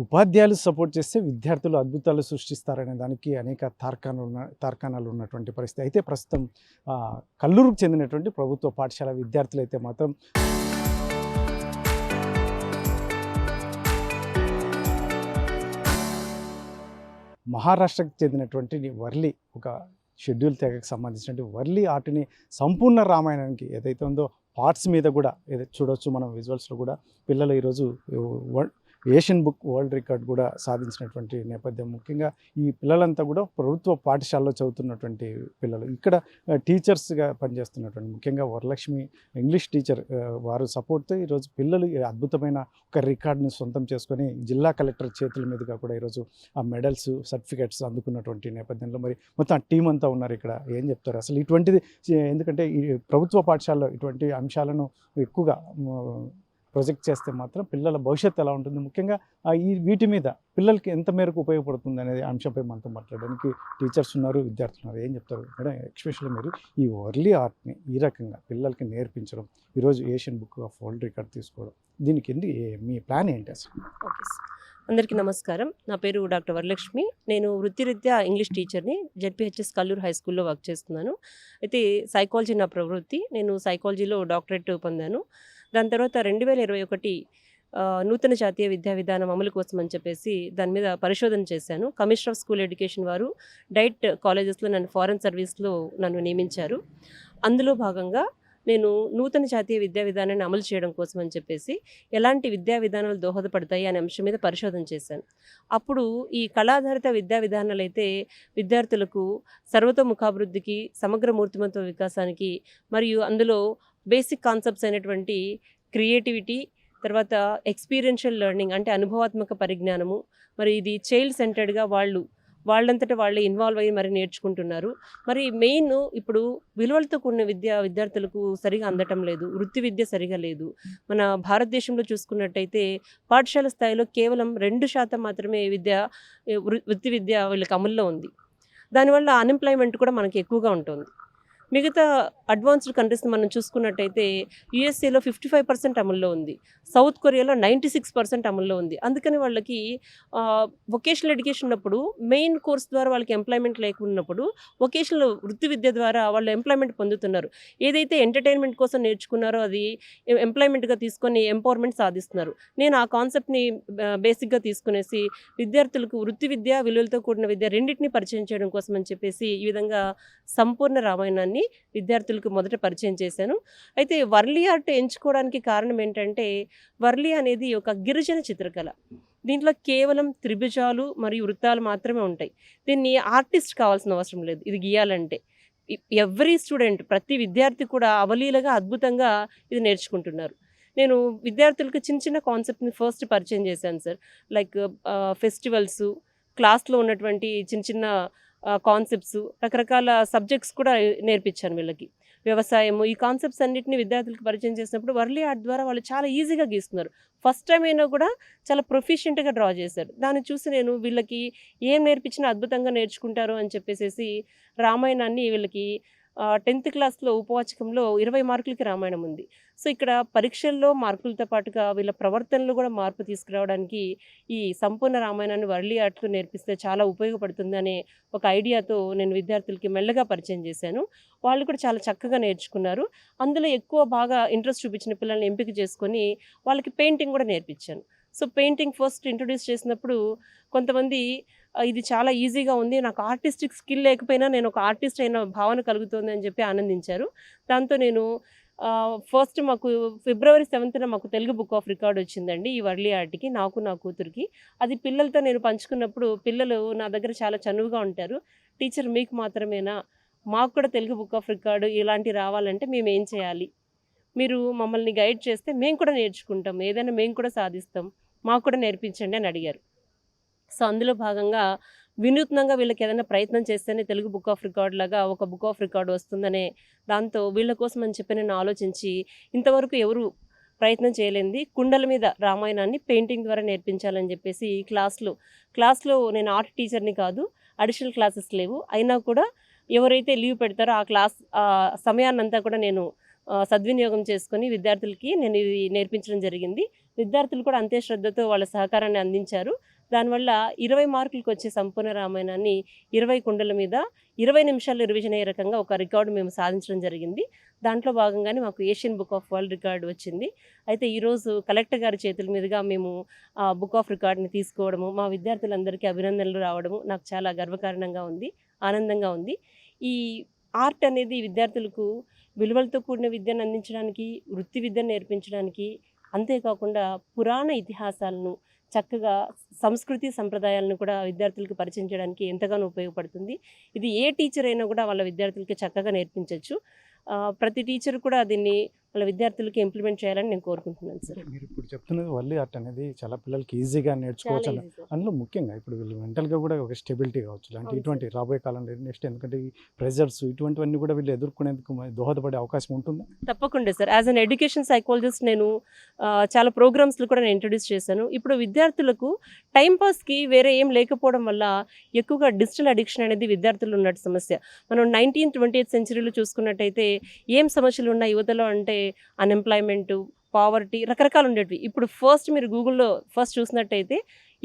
ఉపాధ్యాయులు సపోర్ట్ చేస్తే విద్యార్థులు అద్భుతాలు సృష్టిస్తారనే దానికి అనేక తార్కాణాలు ఉన్నటువంటి పరిస్థితి. అయితే ప్రస్తుతం కల్లూరుకు చెందినటువంటి ప్రభుత్వ పాఠశాల విద్యార్థులు అయితే మాత్రం మహారాష్ట్రకు చెందినటువంటి వర్లి ఒక షెడ్యూల్ తెగకు సంబంధించినటువంటి వర్లి ఆర్ట్ని సంపూర్ణ రామాయణానికి ఏదైతే ఉందో పార్ట్స్ మీద కూడా ఏదైతే చూడవచ్చు మనం విజువల్స్లో కూడా పిల్లలు ఈరోజు ఏషియన్ బుక్ వరల్డ్ రికార్డ్ కూడా సాధించినటువంటి నేపథ్యం. ముఖ్యంగా ఈ పిల్లలంతా కూడా ప్రభుత్వ పాఠశాలలో చదువుతున్నటువంటి పిల్లలు. ఇక్కడ టీచర్స్గా పనిచేస్తున్నటువంటి ముఖ్యంగా వరలక్ష్మి ఇంగ్లీష్ టీచర్ వారు సపోర్ట్తో ఈరోజు పిల్లలు అద్భుతమైన ఒక రికార్డుని సొంతం చేసుకొని జిల్లా కలెక్టర్ చేతుల మీదుగా కూడా ఈరోజు ఆ మెడల్స్ సర్టిఫికేట్స్ అందుకున్నటువంటి నేపథ్యంలో మరి మొత్తం ఆ టీం అంతా ఉన్నారు ఇక్కడ. ఏం చెప్తారు అసలు ఇటువంటిది? ఎందుకంటే ఈ ప్రభుత్వ పాఠశాలలో ఇటువంటి అంశాలను ఎక్కువగా ప్రొజెక్ట్ చేస్తే మాత్రం పిల్లల భవిష్యత్తు ఎలా ఉంటుంది, ముఖ్యంగా వీటి మీద పిల్లలకి ఎంత మేరకు ఉపయోగపడుతుంది అనేది అంశంపై మనతో మాట్లాడడానికి టీచర్స్ ఉన్నారు, విద్యార్థులు ఉన్నారు. ఏం చెప్తారు మేడం? ఎస్పెషల్లీ మీరు ఈ వర్లీ ఆర్ట్ని ఈ రకంగా పిల్లలకి నేర్పించడం, ఈరోజు Asian book of world record తీసుకోవడం, దీనికి మీ ప్లాన్ ఏంటి అసలు? ఓకే, అందరికీ నమస్కారం. నా పేరు డాక్టర్ వరలక్ష్మి. నేను వృత్తిరీత్యా ఇంగ్లీష్ టీచర్ని. జెడ్పీహెచ్ఎస్ కల్లూరు హై స్కూల్లో వర్క్ చేస్తున్నాను. అయితే సైకాలజీ నా ప్రవృత్తి. నేను సైకాలజీలో డాక్టరేట్ పొందాను. దాని తర్వాత 2021 నూతన జాతీయ విద్యా విధానం అమలు కోసం అని చెప్పేసి దాని మీద పరిశోధన చేశాను. కమిషనర్ ఆఫ్ స్కూల్ ఎడ్యుకేషన్ వారు డైట్ కాలేజెస్లో నన్ను ఫారెన్ సర్వీస్లో నియమించారు. అందులో భాగంగా నేను నూతన జాతీయ విద్యా విధానాన్ని అమలు చేయడం కోసం అని చెప్పేసి ఎలాంటి విద్యా విధానాలు దోహదపడతాయి అనే అంశం మీద పరిశోధన చేశాను. అప్పుడు ఈ కళాధారిత విద్యా విధానాలు అయితే విద్యార్థులకు సర్వతోముఖాభివృద్ధికి, సమగ్ర మూర్తిమత్వ వికాసానికి, మరియు అందులో బేసిక్ కాన్సెప్ట్స్ అయినటువంటి క్రియేటివిటీ, తర్వాత ఎక్స్పీరియన్షియల్ లెర్నింగ్ అంటే అనుభవాత్మక పరిజ్ఞానము, మరి ఇది చైల్డ్ సెంటర్డ్గా వాళ్ళంతటా వాళ్ళే ఇన్వాల్వ్ అయ్యి మరి నేర్చుకుంటున్నారు. మరి మెయిన్ ఇప్పుడు విలువలతో కూడిన విద్యార్థులకు సరిగా అందటం లేదు. వృత్తి విద్య సరిగా లేదు. మన భారతదేశంలో చూసుకున్నట్టయితే పాఠశాల స్థాయిలో కేవలం 2% మాత్రమే వృత్తి విద్య వీళ్ళకి అమల్లో ఉంది. దానివల్ల అన్ఎంప్లాయ్మెంట్ కూడా మనకి ఎక్కువగా ఉంటుంది. మిగతా అడ్వాన్స్డ్ కంట్రీస్ని మనం చూసుకున్నట్టయితే యూఎస్ఏలో 55% అమల్లో ఉంది, సౌత్ కొరియాలో 96% అమల్లో ఉంది. అందుకని వాళ్ళకి వొకేషనల్ ఎడ్యుకేషన్ ఉన్నప్పుడు మెయిన్ కోర్స్ ద్వారా వాళ్ళకి ఎంప్లాయ్మెంట్ లేకున్నప్పుడు వొకేషనల్ వృత్తి విద్య ద్వారా వాళ్ళు ఎంప్లాయ్మెంట్ పొందుతున్నారు. ఏదైతే ఎంటర్టైన్మెంట్ కోసం నేర్చుకున్నారో అది ఎంప్లాయ్మెంట్గా తీసుకొని ఎంపవర్మెంట్ సాధిస్తున్నారు. నేను ఆ కాన్సెప్ట్ని బేసిక్గా తీసుకునేసి విద్యార్థులకు వృత్తి విద్య, విలువలతో కూడిన విద్య రెండింటినీ పరిచయం చేయడం కోసం అని చెప్పేసి ఈ విధంగా సంపూర్ణ రామాయణాన్ని విద్యార్థులకు మొదట పరిచయం చేశాను. అయితే వర్లీ ఆర్ట్ ఎంచుకోవడానికి కారణం ఏంటంటే వర్లీ అనేది ఒక గిరిజన చిత్రకళ. దీంట్లో కేవలం త్రిభుజాలు మరియు వృత్తాలు మాత్రమే ఉంటాయి. దీన్ని ఆర్టిస్ట్ కావాల్సిన అవసరం లేదు. ఇది గీయాలంటే ఎవ్రీ స్టూడెంట్, ప్రతి విద్యార్థి కూడా అవలీలగా అద్భుతంగా ఇది నేర్చుకుంటున్నారు. నేను విద్యార్థులకు చిన్న చిన్న కాన్సెప్ట్ని ఫస్ట్ పరిచయం చేశాను సార్. లైక్ ఫెస్టివల్స్, క్లాస్లో ఉన్నటువంటి చిన్న చిన్న కాన్సెప్ట్స్, రకరకాల సబ్జెక్ట్స్ కూడా నేర్పించాను వీళ్ళకి. వ్యవసాయము, ఈ కాన్సెప్ట్స్ అన్నింటినీ విద్యార్థులకు పరిచయం చేసినప్పుడు వర్లీ ఆర్ట్ ద్వారా వాళ్ళు చాలా ఈజీగా గీస్తున్నారు. ఫస్ట్ టైం అయినా కూడా చాలా ప్రొఫిషియెంట్గా డ్రా చేశారు. దాన్ని చూసి నేను వీళ్ళకి ఏం నేర్పించినా అద్భుతంగా నేర్చుకుంటారు అని చెప్పేసి రామాయణాన్ని వీళ్ళకి 10th క్లాస్లో ఉపవాచకంలో 20 మార్కులకి రామాయణం ఉంది. సో ఇక్కడ పరీక్షల్లో మార్కులతో పాటుగా వీళ్ళ ప్రవర్తనలో కూడా మార్పు తీసుకురావడానికి ఈ సంపూర్ణ రామాయణాన్ని వర్లీ ఆర్ట్లో నేర్పిస్తే చాలా ఉపయోగపడుతుంది అనే ఒక ఐడియాతో నేను విద్యార్థులకి మెల్లగా పరిచయం చేశాను. వాళ్ళు కూడా చాలా చక్కగా నేర్చుకున్నారు. అందులో ఎక్కువ బాగా ఇంట్రెస్ట్ చూపించిన పిల్లల్ని ఎంపిక చేసుకొని వాళ్ళకి పెయింటింగ్ కూడా నేర్పించాను. సో పెయింటింగ్ ఫస్ట్ ఇంట్రొడ్యూస్ చేసినప్పుడు కొంతమంది ఇది చాలా ఈజీగా ఉంది, నాకు ఆర్టిస్టిక్ స్కిల్ లేకపోయినా నేను ఒక ఆర్టిస్ట్ అయిన భావన కలుగుతుంది అని చెప్పి ఆనందించారు. దాంతో నేను ఫస్ట్ మాకు February 7th మాకు తెలుగు బుక్ ఆఫ్ రికార్డ్ వచ్చిందండి ఈ వర్లీ ఆర్ట్కి, నాకు నా కూతురికి. అది పిల్లలతో నేను పంచుకున్నప్పుడు పిల్లలు నా దగ్గర చాలా చనువుగా ఉంటారు. టీచర్ మీకు మాత్రమేనా, మాకు కూడా తెలుగు బుక్ ఆఫ్ రికార్డు ఇలాంటివి రావాలంటే మేము ఏం చేయాలి, మీరు మమ్మల్ని గైడ్ చేస్తే మేము కూడా నేర్చుకుంటాం, ఏదైనా మేము కూడా సాధిస్తాం, మాకు కూడా నేర్పించండి అని అడిగారు. సో అందులో భాగంగా వినూత్నంగా వీళ్ళకి ఏదైనా ప్రయత్నం చేస్తేనే తెలుగు బుక్ ఆఫ్ రికార్డ్ లాగా ఒక బుక్ ఆఫ్ రికార్డ్ వస్తుందనే దాంతో వీళ్ళ కోసం అని చెప్పి నేను ఆలోచించి, ఇంతవరకు ఎవరు ప్రయత్నం చేయలేంది కుండల మీద రామాయణాన్ని పెయింటింగ్ ద్వారా నేర్పించాలని చెప్పేసి క్లాస్లో నేను ఆర్ట్ టీచర్ని కాదు, అడిషనల్ క్లాసెస్ లేవు, అయినా కూడా ఎవరైతే లీవ్ పెడతారో ఆ క్లాస్ సమయాన్నంతా కూడా నేను సద్వినియోగం చేసుకొని విద్యార్థులకి నేను ఇది నేర్పించడం జరిగింది. విద్యార్థులు కూడా అంతే శ్రద్ధతో వాళ్ళ సహకారాన్ని అందించారు. దానివల్ల 20 మార్కులకు వచ్చే సంపూర్ణ రామాయణాన్ని 20 కుండల మీద 20 నిమిషాల్లో రివిజన్ అయ్యే రకంగా ఒక రికార్డు మేము సాధించడం జరిగింది. దాంట్లో భాగంగానే మాకు Asian book of world record వచ్చింది. అయితే ఈరోజు కలెక్టర్ గారి చేతుల మీదుగా మేము ఆ బుక్ ఆఫ్ రికార్డ్ని తీసుకోవడము, మా విద్యార్థులందరికీ అభినందనలు రావడము నాకు చాలా గర్వకారణంగా ఉంది, ఆనందంగా ఉంది. ఈ ఆర్ట్ అనేది విద్యార్థులకు విలువలతో కూడిన విద్యను అందించడానికి, వృత్తి విద్యను నేర్పించడానికి, అంతేకాకుండా పురాణ ఇతిహాసాలను చక్కగా సంస్కృతి సంప్రదాయాలను కూడా విద్యార్థులకు పరిచయం చేయడానికి ఎంతగానో ఉపయోగపడుతుంది. ఇది ఏ టీచర్ అయినా కూడా వాళ్ళ విద్యార్థులకి చక్కగా నేర్పించవచ్చు. ప్రతి టీచర్ కూడా దీన్ని వాళ్ళ విద్యార్థులకి ఇంప్లిమెంట్ చేయాలని నేను కోరుకుంటున్నాను సార్. మీరు ఇప్పుడు చెప్తున్నది వల్లి ఆర్ట్ అనేది చాలా పిల్లలకి ఈజీగా నేర్చుకోవచ్చు చాలా అని. easy sir. అందులో ముఖ్యంగా ఇప్పుడు వీళ్ళు మెంటల్గా కూడా ఒక స్టెబిలిటీ కావచ్చు ఇలాంటి అవును ఇటువంటి రాబోయే కాలంలో నెక్స్ట్ ఎందుకంటే ఈ ప్రెజర్స్ ఇటువంటివన్నీ కూడా వీళ్ళు ఎదుర్కొనేందుకు దోహదపడే అవకాశం ఉంటుందా? తప్పకుండా sir. As an education psychologist నేను చాలా ప్రోగ్రామ్స్లు కూడా నేను ఇంట్రడ్యూస్ చేశాను. ఇప్పుడు విద్యార్థులకు టైంపాస్కి వేరే ఏం లేకపోవడం వల్ల ఎక్కువగా డిజిటల్ అడిక్షన్ అనేది విద్యార్థులు ఉన్నట్టు సమస్య. మనం 19th 20th సెంచరీలో చూసుకున్నట్టయితే ఏం సమస్యలు ఉన్నాయి యువతలో అంటే అన్ఎంప్లాయ్మెంటు, పావర్టీ రకరకాలు ఉండేటివి. ఇప్పుడు మీరు గూగుల్లో ఫస్ట్ చూసినట్టయితే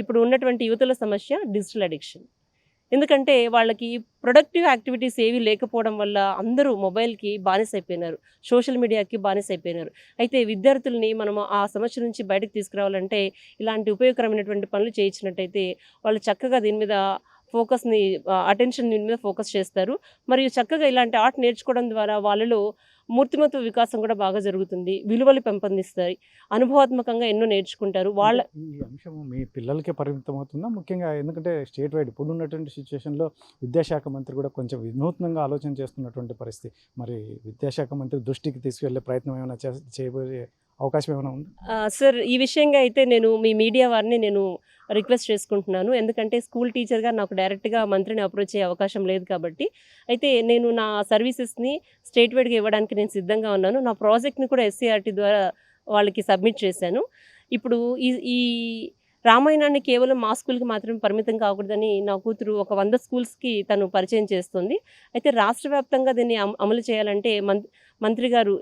ఇప్పుడు ఉన్నటువంటి యువతల సమస్య డిజిటల్ అడిక్షన్. ఎందుకంటే వాళ్ళకి ప్రొడక్టివ్ యాక్టివిటీస్ ఏవి లేకపోవడం వల్ల అందరూ మొబైల్కి బానిసైపోయినారు, సోషల్ మీడియాకి బానిసైపోయినారు. అయితే విద్యార్థుల్ని మనం ఆ సమస్య నుంచి బయటకు తీసుకురావాలంటే ఇలాంటి ఉపయోగకరమైనటువంటి పనులు చేయించినట్టయితే వాళ్ళు చక్కగా దీని మీద ఫోకస్ని అటెన్షన్ దీని మీద ఫోకస్ చేస్తారు. మరియు చక్కగా ఇలాంటి ఆర్ట్ నేర్చుకోవడం ద్వారా వాళ్ళలో మూర్తిమత్వ వికాసం కూడా బాగా జరుగుతుంది, విలువలు పెంపొందిస్తాయి, అనుభవాత్మకంగా ఎన్నో నేర్చుకుంటారు. వాళ్ళ ఈ అంశము మీ పిల్లలకే పరిమితం అవుతుందా ముఖ్యంగా? ఎందుకంటే స్టేట్ వైడ్ ఇప్పుడు ఉన్నటువంటి సిచ్యువేషన్లో విద్యాశాఖ మంత్రి కూడా కొంచెం వినూత్నంగా ఆలోచన చేస్తున్నటువంటి పరిస్థితి. మరి విద్యాశాఖ మంత్రి దృష్టికి తీసుకువెళ్ళే ప్రయత్నం ఏమైనా చేయబోయే అవకాశం ఏమైనా ఉంది? సార్, ఈ విషయంగా అయితే నేను మీ మీడియా వారిని నేను రిక్వెస్ట్ చేసుకుంటున్నాను. ఎందుకంటే స్కూల్ టీచర్గా నాకు డైరెక్ట్గా మంత్రిని అప్రోచ్ అయ్యే అవకాశం లేదు కాబట్టి. అయితే నేను నా సర్వీసెస్ని స్టేట్ వైడ్గా ఇవ్వడానికి నేను సిద్ధంగా ఉన్నాను. నా ప్రాజెక్ట్ని కూడా SCRT ద్వారా వాళ్ళకి సబ్మిట్ చేశాను. ఇప్పుడు ఈ రామాయణాన్ని కేవలం మా స్కూల్కి మాత్రమే పరిమితం కాకూడదని నా కూతురు ఒక 100 స్కూల్స్కి తను పరిచయం చేస్తుంది. అయితే రాష్ట్ర వ్యాప్తంగా దీన్ని అమలు చేయాలంటే మంత్రి గారు,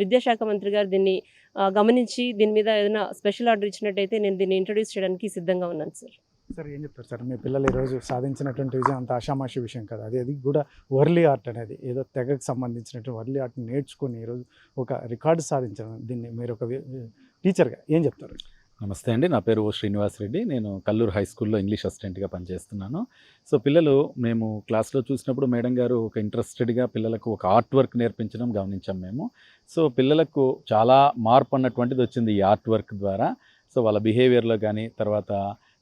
విద్యాశాఖ మంత్రి గారు దీన్ని గమనించి దీని మీద ఏదైనా స్పెషల్ ఆర్డర్ ఇచ్చినట్టయితే నేను దీన్ని ఇంట్రడ్యూస్ చేయడానికి సిద్ధంగా ఉన్నాను సార్. సార్ ఏం చెప్తారు సార్? మీ పిల్లలు ఈరోజు సాధించినటువంటి విజయం అంత ఆషామాషి విషయం కాదు. అది కూడా వర్లీ ఆర్ట్ అనేది ఏదో తెగకు సంబంధించినటువంటి వర్లీ ఆర్ట్ని నేర్చుకొని ఈరోజు ఒక రికార్డు సాధించడం, దీన్ని మీరు ఒక టీచర్గా ఏం చెప్తారు? నమస్తే అండి, నా పేరు శ్రీనివాస్ రెడ్డి. నేను కల్లూరు హై స్కూల్లో ఇంగ్లీష్ అసిస్టెంట్గా పనిచేస్తున్నాను. సో పిల్లలు మేము క్లాస్లో చూసినప్పుడు మేడం గారు ఒక ఇంట్రెస్టెడ్గా పిల్లలకు ఒక ఆర్ట్ వర్క్ నేర్పించడం గమనించాం మేము. సో పిల్లలకు చాలా మార్పు అన్నటువంటిది వచ్చింది ఈ ఆర్ట్ వర్క్ ద్వారా. సో వాళ్ళ బిహేవియర్లో కానీ, తర్వాత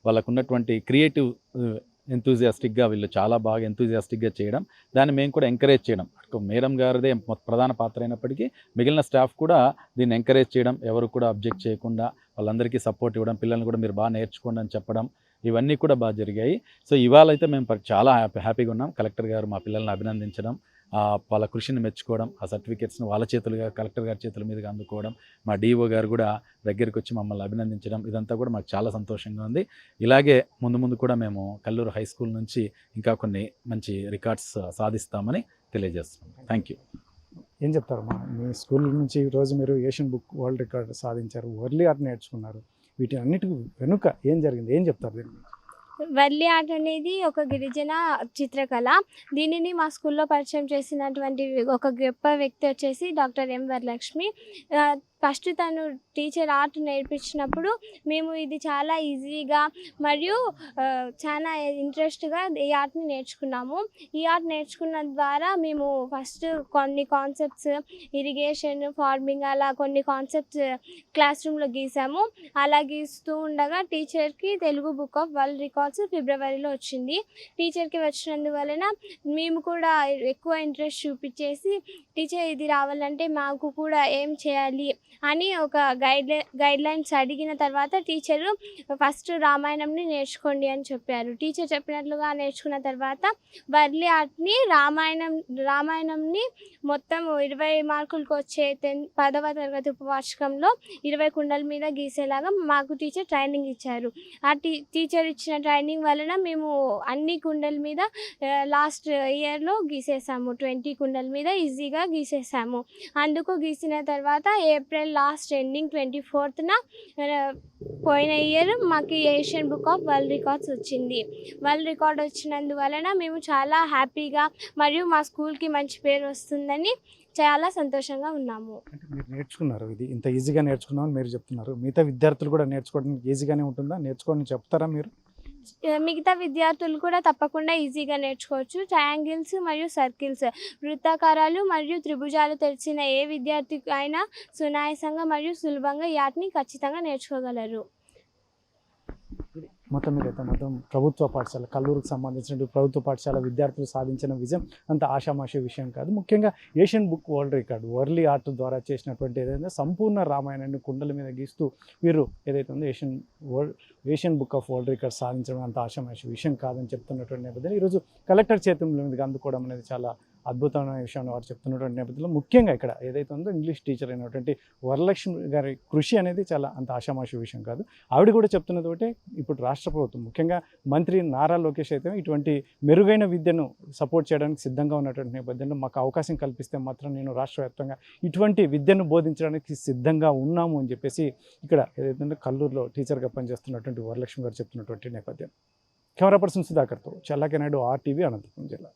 వాళ్ళకు ఉన్నటువంటి క్రియేటివ్ ఎంతూజియాస్టిక్గా వీళ్ళు చాలా బాగా ఎంతూజియాస్టిక్గా చేయడం, దాన్ని మేము కూడా ఎంకరేజ్ చేయడం. మేడం గారిదే ప్రధాన పాత్ర అయినప్పటికీ మిగిలిన స్టాఫ్ కూడా దీన్ని ఎంకరేజ్ చేయడం, ఎవరు కూడా అబ్జెక్ట్ చేయకుండా వాళ్ళందరికీ సపోర్ట్ ఇవ్వడం, పిల్లల్ని కూడా మీరు బాగా నేర్చుకోండి అని చెప్పడం, ఇవన్నీ కూడా బాగా జరిగాయి. సో ఇవాళ అయితే మేము చాలా హ్యాపీగా ఉన్నాం. కలెక్టర్ గారు మా పిల్లల్ని అభినందించడం, వాళ్ళ కృషిని మెచ్చుకోవడం, ఆ సర్టిఫికేట్స్ని వాళ్ళ చేతులుగా కలెక్టర్ గారి చేతుల మీదుగా అందుకోవడం, మా DO గారు కూడా దగ్గరికి వచ్చి మమ్మల్ని అభినందించడం, ఇదంతా కూడా మాకు చాలా సంతోషంగా ఉంది. ఇలాగే ముందు కూడా మేము కల్లూరు హై స్కూల్ నుంచి ఇంకా కొన్ని మంచి రికార్డ్స్ సాధిస్తామని తెలియజేస్తున్నాం. Thank you. ఏం చెప్తారమ్మా? మీ స్కూల్ నుంచి ఈరోజు మీరు ఏషియన్ బుక్ వరల్డ్ రికార్డ్ సాధించారు, వర్లీ ఆర్ట్ నేర్చుకున్నారు. వీటి అన్నిటికీ వెనుక ఏం జరిగింది, ఏం చెప్తారు దీన్ని? వర్లీ ఆర్ట్ అనేది ఒక గిరిజన చిత్రకళ. దీనిని మా స్కూల్లో పరిచయం చేసినటువంటి ఒక గొప్ప వ్యక్తి వచ్చేసి డాక్టర్ M. వరలక్ష్మి. ఫస్ట్ తను టీచర్ ఆర్ట్ నేర్పించినప్పుడు మేము ఇది చాలా ఈజీగా మరియు చాలా ఇంట్రెస్ట్గా ఈ ఆర్ట్ని నేర్చుకున్నాము. ఈ ఆర్ట్ నేర్చుకున్న ద్వారా మేము ఫస్ట్ కొన్ని కాన్సెప్ట్స్, ఇరిగేషన్, ఫార్మింగ్, అలా కొన్ని కాన్సెప్ట్స్ క్లాస్ రూమ్లో గీసాము. అలా గీస్తూ ఉండగా టీచర్కి Telugu book of world records ఫిబ్రవరిలో వచ్చింది. టీచర్కి వచ్చినందువలన మేము కూడా ఎక్కువ ఇంట్రెస్ట్ చూపించేసి, టీచర్ ఇది రావాలంటే మాకు కూడా ఏం చేయాలి అని ఒక గైడ్ లైన్స్ అడిగిన తర్వాత టీచరు ఫస్ట్ రామాయణంని నేర్చుకోండి అని చెప్పారు. టీచర్ చెప్పినట్లుగా నేర్చుకున్న తర్వాత వర్లీ ఆర్ట్ని రామాయణంని మొత్తం 20 మార్కులకు వచ్చే 10వ తరగతి ఉపవార్షికంలో 20 కుండల మీద గీసేలాగా మాకు టీచర్ ట్రైనింగ్ ఇచ్చారు. ఆ టీచర్ ఇచ్చిన ట్రైనింగ్ వలన మేము అన్ని కుండల మీద లాస్ట్ ఇయర్లో గీసేసాము. 20 కుండల మీద ఈజీగా గీసేసాము. అందుకు గీసిన తర్వాత ఏప్రిల్ ఏప్రిల్ లాస్ట్ ఎండింగ్ 24న పోయిన ఇయర్ మాకు Asian book of world records వచ్చింది. వరల్డ్ రికార్డ్ వచ్చినందువలన మేము చాలా హ్యాపీగా మరియు మా స్కూల్కి మంచి పేరు వస్తుందని చాలా సంతోషంగా ఉన్నాము. అంటే మీరు నేర్చుకున్నారు, ఇది ఇంత ఈజీగా నేర్చుకున్నామని మీరు చెప్తున్నారు. మిగతా విద్యార్థులు కూడా నేర్చుకోవడానికి ఈజీగానే ఉంటుందా? నేర్చుకోవడానికి చెప్తారా మీరు? మిగతా విద్యార్థులు కూడా తప్పకుండా ఈజీగా నేర్చుకోవచ్చు. ట్రయాంగిల్స్ మరియు సర్కిల్స్, వృత్తాకారాలు మరియు త్రిభుజాలు తెలిసిన ఏ విద్యార్థి అయినా సునాయాసంగా మరియు సులభంగా వాటిని ఖచ్చితంగా నేర్చుకోగలరు. మొత్తం మీద అయితే మొత్తం ప్రభుత్వ పాఠశాల కల్లూరుకు సంబంధించిన ప్రభుత్వ పాఠశాల విద్యార్థులు సాధించిన విజయం అంత ఆషామాషి విషయం కాదు. ముఖ్యంగా Asian book world record Warli art ద్వారా చేసినటువంటి ఏదైతే సంపూర్ణ రామాయణాన్ని కుండల మీద గీస్తూ వీరు ఏదైతే ఉందో Asian book of world record సాధించడం అంత ఆషామాషి విషయం కాదని చెప్తున్నటువంటి నేపథ్యంలో ఈరోజు కలెక్టర్ చేతుల మీదుగా అందుకోవడం అనేది చాలా అద్భుతమైన విషయాన్ని వారు చెప్తున్నటువంటి నేపథ్యంలో ముఖ్యంగా ఇక్కడ ఏదైతే ఉందో ఇంగ్లీష్ టీచర్ అయినటువంటి వరలక్ష్మి గారి కృషి అనేది చాలా అంత ఆషామాషి విషయం కాదు. ఆవిడ కూడా చెప్తున్నది ఒకటే, ఇప్పుడు రాష్ట్ర ప్రభుత్వం ముఖ్యంగా మంత్రి నారా లోకేష్ అయితే ఇటువంటి మెరుగైన విద్యను సపోర్ట్ చేయడానికి సిద్ధంగా ఉన్నటువంటి నేపథ్యంలో మాకు అవకాశం కల్పిస్తే మాత్రం నేను రాష్ట్ర వ్యాప్తంగా ఇటువంటి విద్యను బోధించడానికి సిద్ధంగా ఉన్నాము అని చెప్పేసి ఇక్కడ ఏదైతే కల్లూరులో టీచర్గా పనిచేస్తున్నటువంటి వరలక్ష్మి గారు చెప్తున్నటువంటి నేపథ్యం. కెమెరా పర్సన్ సుధాకర్తో చల్లాకి నాయుడు, RTV, అనంతపురం జిల్లా.